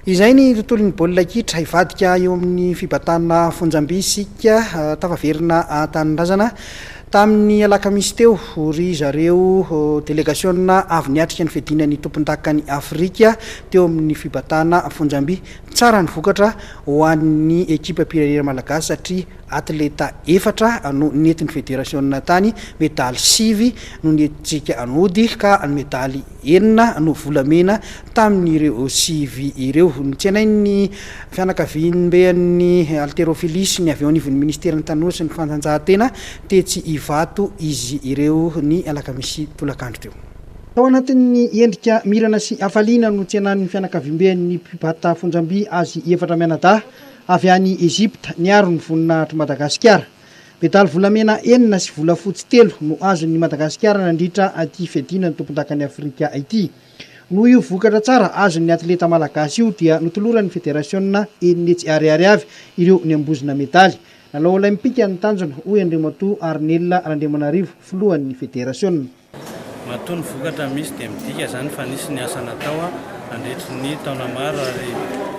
Izay ny tontolon'ny baolina kitra ivadika eo amin'ny fibatana Fonjamby isika tafaverina tanindrazana tamin'ny alakamisy teo ry zareo délégationna avy niatrika ny fedinan'ny tompon-dakany Afrika teo amin'ny fibatana Fonjamby tsara ny vokatra ho an'ny ekipa pirenena malagasy satria atleta efatra no nentin'ny fédération tany medaly 5 no nentsika anody ka ny medaly 9 no volamena tamin'ireo 5 ireo nitsenain'ny fianakavian'ny haltérophilie ny avy eo anivon'ny ministère ny tanora sy ny fantanjahantena tetsy ivato izy ireo ny alakamisy tolakandro teo. Tao anatin'ny endrika mirana sy afaliana no tsenan'ny fianakaviamben'ny mpibata Fonjamby azy efatra mianadahy avy any Egypte niaro ny voninahitry Madagasikara. Medaly volamena 9 sy volafotsy 3 no azon'ny Madagasikara nandritra aty fedina ny tompon-dakany Afrika ity. No io vokatra tsara azon'ny atleta malagasy io dia notoloran'ny fédération enetsy ariary avy ireo ny ambozina medaly. Lalao olimpika ny tanjona hoy Andriamatoa Arnella Randriamanarivo filohan'ny fédération. Matoa ny vokatra misy dia midika zany fa nisy ny asa natao nandritry ny taona maro ary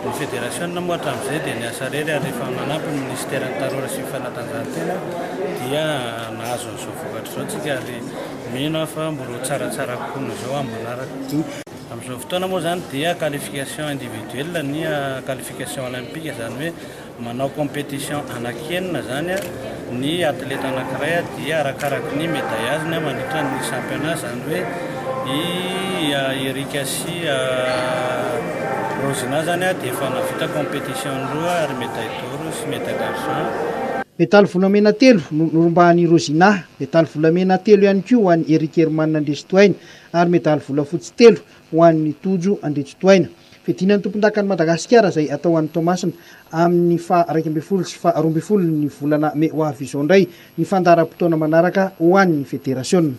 ny fédération moa hatramin'izay dia ny asa rery ary rehefa manampy ny ministère ny tanora sy fanatanjahantena dia nahazo an'izao vokatra izao tsika ary mino fa mbola tsaratsara kokoa n'izao ambonaraka. Amin'izao fotoana moa zany dia qualification individuelle ny qualification olympique zany hoe manao compétition anakenina zany ny atleta anankiray dia arakaraky ny médaille azony mandritra ny championnat zany hoe Erika sy Rosina zany dia efa navita compétition roa ary médaille d'or sy médaille d'argent. Medaly volamena 3 norombahan'ny Rosina, medaly volamena 3 ihany koa ho an'ny Eric Herman Andresitoaina ary medaly volafotsy 3 ho an'ny Tojo Andretsotoaina. Fedinan'ny tompon-dakany Madagasikara izay atao an'ny Tomasina amin'ny faha 12 sy faha 12 ny volana May ho avy izao indray ny fandaharam-potoana manaraka ho an'ny fédération.